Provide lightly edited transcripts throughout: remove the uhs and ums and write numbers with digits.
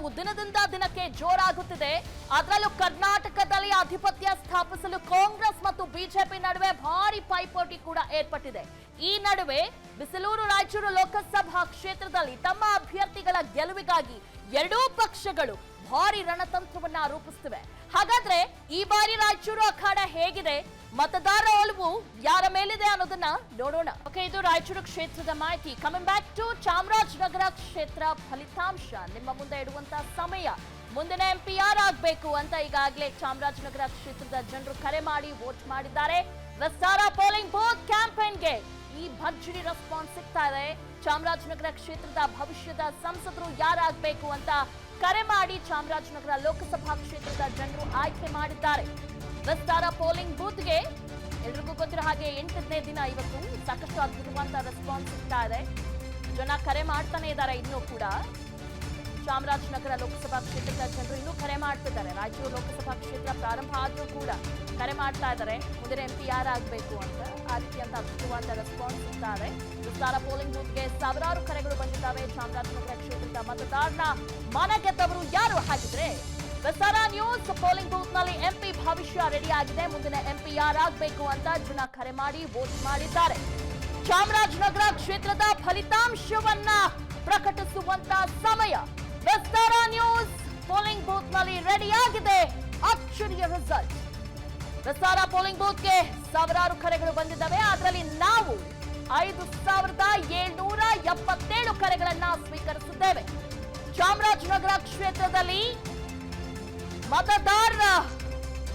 ಒಲವು ದಿನದಿಂದ ದಿನಕ್ಕೆ ಜೋರಾಗುತ್ತಿದೆ. ಅದರಲ್ಲೂ ಕರ್ನಾಟಕದಲ್ಲಿ ಆಧಿಪತ್ಯ ಸ್ಥಾಪಿಸಲು ಕಾಂಗ್ರೆಸ್ ಮತ್ತು ಬಿಜೆಪಿ ನಡುವೆ ಭಾರಿ ಪೈಪೋಟಿ ಕೂಡ ಏರ್ಪಟ್ಟಿದೆ. ಈ ನಡುವೆ ಬಿಸಲೂರು ರಾಯಚೂರು ಲೋಕಸಭಾ ಕ್ಷೇತ್ರದಲ್ಲಿ ತಮ್ಮ ಅಭ್ಯರ್ಥಿಗಳ ಗೆಲುವಿಗಾಗಿ ಎರಡೂ ಪಕ್ಷಗಳು ಭಾರಿ ರಣತಂತ್ರವನ್ನ ರೂಪಿಸುತ್ತಿವೆ. ಹಾಗಾದ್ರೆ ಈ ಬಾರಿ ರಾಯಚೂರು ಅಖಾಡ ಹೇಗಿದೆ, ಮತದಾರ ಒಲವು ಯಾರ ಮೇಲಿದೆ ಅನ್ನೋದನ್ನ ನೋಡೋಣ. ಇದು ರಾಯಚೂರು ಕ್ಷೇತ್ರದ ಮಾಹಿತಿ. ಕಮಿಂಗ್ ಬ್ಯಾಕ್ ಟು ಚಾಮರಾಜನಗರ ಕ್ಷೇತ್ರ ಫಲಿತಾಂಶ ನಿಮ್ಮ ಮುಂದೆ ಇಡುವಂತ ಸಮಯ. ಮುಂದಿನ MP ಯಾರಾಗಬೇಕು ಅಂತ ಈಗಾಗಲೇ ಚಾಮರಾಜನಗರ ಕ್ಷೇತ್ರದ ಜನರು ಕರೆ ಮಾಡಿ ವೋಟ್ ಮಾಡಿದ್ದಾರೆ. ವಿಸ್ತಾರ ಪೋಲಿಂಗ್ ಬೂತ್ ಕ್ಯಾಂಪೇನ್ಗೆ ಈ ಭರ್ಜರಿ ರೆಸ್ಪಾನ್ಸ್ ಸಿಗ್ತಾ ಇದೆ. ಚಾಮರಾಜನಗರ ಕ್ಷೇತ್ರದ ಭವಿಷ್ಯದ ಸಂಸದರು ಯಾರಾಗಬೇಕು ಅಂತ ಕರೆ ಮಾಡಿ ಚಾಮರಾಜನಗರ ಲೋಕಸಭಾ ಕ್ಷೇತ್ರದ ಜನರು ಆಯ್ಕೆ ಮಾಡಿದ್ದಾರೆ. ವಿಸ್ತಾರ ಪೋಲಿಂಗ್ ಬೂತ್ಗೆ ಎಲ್ರಿಗೂ ಗೊತ್ತಿರೋ ಹಾಗೆ 8ನೇ ದಿನ ಇವತ್ತು ಸಾಕಷ್ಟು ಅದ್ಭುತವಾದ ರೆಸ್ಪಾನ್ಸ್ ಸಿಗ್ತಾ ಇದೆ. ಜನ ಕರೆ ಮಾಡ್ತಾನೆ ಇದ್ದಾರೆ. ಇನ್ನೂ ಕೂಡ ಚಾಮರಾಜನಗರ ಲೋಕಸಭಾ ಕ್ಷೇತ್ರದ ಜನರು ಇನ್ನೂ ಕರೆ ಮಾಡ್ತಿದ್ದಾರೆ. ರಾಯಚೂರು ಲೋಕಸಭಾ ಕ್ಷೇತ್ರ ಪ್ರಾರಂಭ ಆದ್ರೂ ಕೂಡ ಕರೆ ಮಾಡ್ತಾ ಇದ್ದಾರೆ ಮುಂದಿನ MP ಯಾರಾಗಬೇಕು ಅಂತ. ಆ ರೀತಿಯಂತ ಅದ್ಭುತವಾದ ರೆಸ್ಪಾನ್ಸ್ ಸಿಗ್ತಾ ಇದೆ. ವಿಸ್ತಾರ ಪೋಲಿಂಗ್ ಬೂತ್ಗೆ ಸಾವಿರಾರು ಕರೆಗಳು ಬಂದಿದ್ದಾವೆ. ಚಾಮರಾಜನಗರ ಕ್ಷೇತ್ರದ ಮತದಾರನ ಮನಗೆದ್ದವರು ಯಾರು ಹಾಗಿದ್ರೆ ವಿಸ್ತಾರ ನ್ಯೂಸ್ ಪೋಲಿಂಗ್ ಬೂತ್ ನಲ್ಲಿ MP ಭವಿಷ್ಯ ರೆಡಿ ಆಗಿದೆ. ಮುಂದಿನ MP ಯಾರಾಗಬೇಕು ಅಂತ ಜನ ಕರೆ ಮಾಡಿ ವೋಟ್ ಮಾಡಿದ್ದಾರೆ. ಚಾಮರಾಜನಗರ ಕ್ಷೇತ್ರದ ಫಲಿತಾಂಶವನ್ನ ಪ್ರಕಟಿಸುವಂತ ಸಮಯ. ವಿಸ್ತಾರ ನ್ಯೂಸ್ ಪೋಲಿಂಗ್ ಬೂತ್ ನಲ್ಲಿ ರೆಡಿ ಆಗಿದೆ ಅಚ್ಚರಿಯ ರಿಸಲ್ಟ್. ವಿಸ್ತಾರ ಪೋಲಿಂಗ್ ಬೂತ್ಗೆ ಸಾವಿರಾರು ಕರೆಗಳು ಬಂದಿದ್ದಾವೆ. ಅದರಲ್ಲಿ ನಾವು 5777 ಕರೆಗಳನ್ನ ಸ್ವೀಕರಿಸಿದ್ದೇವೆ. ಚಾಮರಾಜನಗರ ಕ್ಷೇತ್ರದಲ್ಲಿ ಮತದಾರರ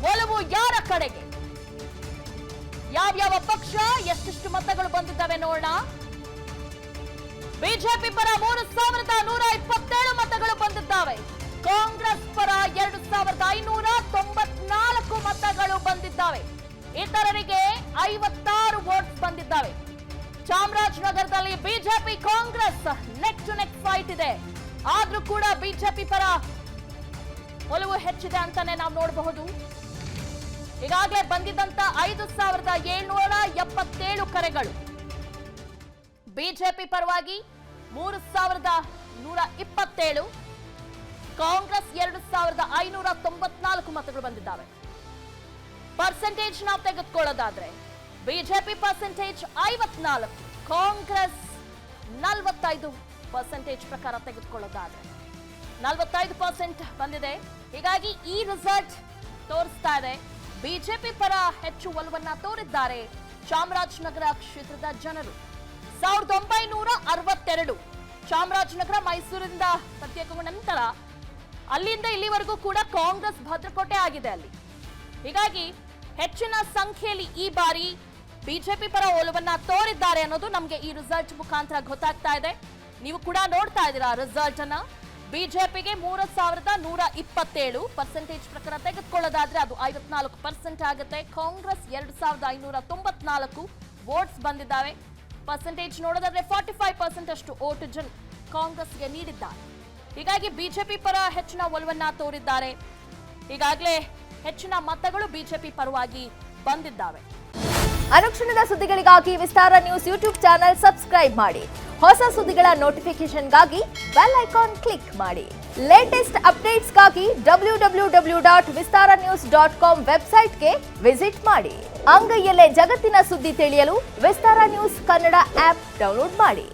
ಒಲವು ಯಾರ ಕಡೆಗೆ, ಯಾವ್ಯಾವ ಪಕ್ಷ ಎಷ್ಟೆಷ್ಟು ಮತಗಳು ಬಂದಿದ್ದಾವೆ ನೋಡೋಣ. ಬಿಜೆಪಿ ಪರ 3127 ಮತಗಳು ಬಂದಿದ್ದಾವೆ. ಕಾಂಗ್ರೆಸ್ ಪರ 2594 ಮತಗಳು ಬಂದಿದ್ದಾವೆ. ಇತರರಿಗೆ 56 ವೋಟ್ಸ್ ಬಂದಿದ್ದಾವೆ. ಚಾಮರಾಜನಗರದಲ್ಲಿ BJP Congress neck to neck fight ಇದೆ. ಆದ್ರೂ ಕೂಡ ಬಿಜೆಪಿ ಪರ ಒಲವು ಹೆಚ್ಚಿದೆ ಅಂತಾನೆ ನಾವು ನೋಡಬಹುದು. ಈಗಾಗಲೇ ಬಂದಿದ್ದಂತ 5777 ಕರೆಗಳು ಬಿಜೆಪಿ ಪರವಾಗಿ 3127, ಕಾಂಗ್ರೆಸ್ 2594 ಮತಗಳು ಬಂದಿದ್ದಾವೆ. ಪರ್ಸೆಂಟೇಜ್ ನಾವು ತೆಗೆದುಕೊಳ್ಳೋದಾದ್ರೆ ಬಿಜೆಪಿ ಪರ್ಸೆಂಟೇಜ್ 54, ಕಾಂಗ್ರೆಸ್ 45% ಪ್ರಕಾರ ತೆಗೆದುಕೊಳ್ಳೋದಾದ್ರೆ 45% ಬಂದಿದೆ. ಹೀಗಾಗಿ ಈ ರಿಸಲ್ಟ್ ತೋರಿಸ್ತಾ ಇದೆ ಬಿಜೆಪಿ ಪರ ಹೆಚ್ಚು ಒಲವನ್ನ ತೋರಿದ್ದಾರೆ ಚಾಮರಾಜನಗರ ಕ್ಷೇತ್ರದ ಜನರು. 1962 ಚಾಮರಾಜನಗರ ಮೈಸೂರಿಂದ ಪ್ರತ್ಯೇಕಗೊಂಡ ನಂತರ ಅಲ್ಲಿಂದ ಇಲ್ಲಿವರೆಗೂ ಕೂಡ ಕಾಂಗ್ರೆಸ್ ಭದ್ರಕೋಟೆ ಆಗಿದೆ ಅಲ್ಲಿ. ಹೀಗಾಗಿ ಹೆಚ್ಚಿನ ಸಂಖ್ಯೆಯಲ್ಲಿ ಈ ಬಾರಿ ಬಿಜೆಪಿ ಪರ ಒಲವನ್ನ ತೋರಿದ್ದಾರೆ ಅನ್ನೋದು ನಮಗೆ ಈ ರಿಸಲ್ಟ್ ಮುಖಾಂತರ ಗೊತ್ತಾಗ್ತಾ ಇದೆ. ನೀವು ಕೂಡ ನೋಡ್ತಾ ಇದ್ದೀರಾ ರಿಸಲ್ಟ್ ಅನ್ನ. ಬಿಜೆಪಿಗೆ 3127 ಪರ್ಸೆಂಟೇಜ್ ಪ್ರಕಾರ ತೆಗೆದುಕೊಳ್ಳೋದಾದ್ರೆ ಅದು 54% ಆಗುತ್ತೆ. ಕಾಂಗ್ರೆಸ್ 2594 ವೋಟ್ಸ್ ಬಂದಿದ್ದಾವೆ. ಪರ್ಸೆಂಟೇಜ್ ನೋಡೋದಾದ್ರೆ 45% ಅಷ್ಟು ವೋಟ್ ಜನ ಕಾಂಗ್ರೆಸ್ಗೆ ನೀಡಿದ್ದಾರೆ. ಹೀಗಾಗಿ ಬಿಜೆಪಿ ಪರ ಹೆಚ್ಚಿನ ಒಲವನ್ನ ತೋರಿದ್ದಾರೆ. ಈಗಾಗಲೇ ಹೆಚ್ಚಿನ ಮತಗಳು ಬಿಜೆಪಿ ಪರವಾಗಿ ಬಂದಿದ್ದಾವೆ. ಅನುಕ್ಷಣದ ಸುದ್ದಿಗಳಿಗಾಗಿ ವಿಸ್ತಾರ ನ್ಯೂಸ್ ಯೂಟ್ಯೂಬ್ ಚಾನೆಲ್ ಸಬ್ಸ್ಕ್ರೈಬ್ ಮಾಡಿ. ಹೊಸ ಸುದ್ದಿಗಳ ನೋಟಿಫಿಕೇಶನ್ಗಾಗಿ ಬೆಲ್ ಐಕಾನ್ ಕ್ಲಿಕ್ ಮಾಡಿ. ಲೇಟೆಸ್ಟ್ ಅಪ್ಡೇಟ್ಸ್ಗಾಗಿ www.vistaranews.com ವೆಬ್ಸೈಟ್ಗೆ ವಿಸಿಟ್ ಮಾಡಿ. ಅಂಗೈಯಲ್ಲೇ ಜಗತ್ತಿನ ಸುದ್ದಿ ತಿಳಿಯಲು ವಿಸ್ತಾರ ನ್ಯೂಸ್ ಕನ್ನಡ ಆಪ್ ಡೌನ್ಲೋಡ್ ಮಾಡಿ.